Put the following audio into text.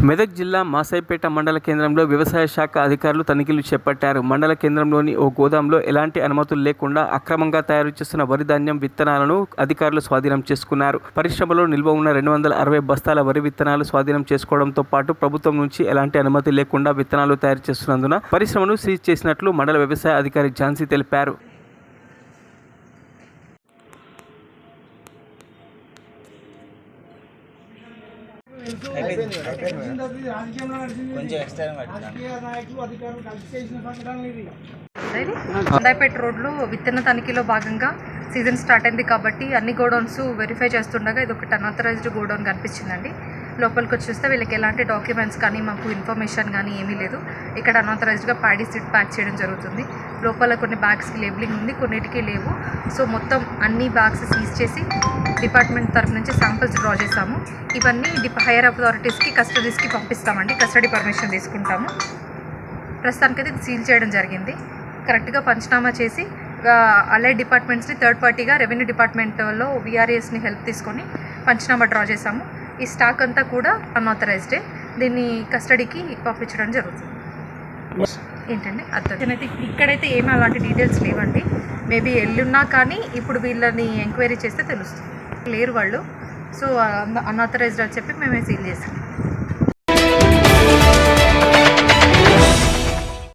మెదక్ జిల్లా మాసైపేట మండల కేంద్రంలో వ్యవసాయ శాఖ అధికారులు తనిఖీలు చేపట్టారు. మండల కేంద్రంలోని ఓ గోదాంలో ఎలాంటి అనుమతులు లేకుండా అక్రమంగా తయారు చేస్తున్న వరి ధాన్యం విత్తనాలను అధికారులు స్వాధీనం చేసుకున్నారు. పరిశ్రమలో నిల్వ ఉన్న 260 బస్తాల వరి విత్తనాలు స్వాధీనం చేసుకోవడంతో పాటు ప్రభుత్వం నుంచి ఎలాంటి అనుమతి లేకుండా విత్తనాలు తయారు చేస్తున్నందున పరిశ్రమను సీజ్ చేసినట్లు మండల వ్యవసాయ అధికారి ఝాన్సీ తెలిపారు. మందాయపేట రోడ్లో విత్తన తనిఖీలో భాగంగా సీజన్ స్టార్ట్ అయింది కాబట్టి అన్ని గోడౌన్స్ వెరిఫై చేస్తుండగా ఇది ఒకటి అన్ఆథరైజ్డ్ గోడౌన్ కనిపించిందండి. లోపలికి వచ్చి చూస్తే వీళ్ళకి ఎలాంటి డాక్యుమెంట్స్ కానీ మాకు ఇన్ఫర్మేషన్ కానీ ఏమీ లేదు. ఇక్కడ అన్ఆథరైజ్డ్గా ప్యాడీ సీడ్ ప్యాక్ చేయడం జరుగుతుంది. లోపల కొన్ని బ్యాగ్స్కి లేబులింగ్ ఉంది, కొన్నిటికి లేవు. సో మొత్తం అన్ని బ్యాగ్స్ సీజ్ చేసి డిపార్ట్మెంట్ తరఫు నుంచి శాంపిల్స్ డ్రా చేసాము. ఇవన్నీ హైయర్ అథారిటీస్కి కస్టడీస్కి పంపిస్తామండి. కస్టడీ పర్మిషన్ తీసుకుంటాము. ప్రస్తుతానికైతే ఇది సీల్ చేయడం జరిగింది. కరెక్ట్గా పంచనామా చేసి అలైడ్ డిపార్ట్మెంట్స్ని థర్డ్ పార్టీగా రెవెన్యూ డిపార్ట్మెంట్లో విఆర్ఏఎస్ని హెల్ప్ తీసుకొని పంచనామా డ్రా చేసాము. ఈ స్టాక్ అంతా కూడా అన్ఆథరైజ్డే. దీన్ని కస్టడీకి పంపించడం జరుగుతుంది. ఏంటండి అర్థమైతే ఇక్కడైతే ఏమీ అలాంటి డీటెయిల్స్ లేవండి. మేబీ ఎల్లున్నా కానీ ఇప్పుడు వీళ్ళని ఎంక్వైరీ చేస్తే తెలుస్తుంది. లేరు వాళ్ళు. సో అన్ఆథరైజ్డ్ అని చెప్పి మేమే సీల్ చేసాం.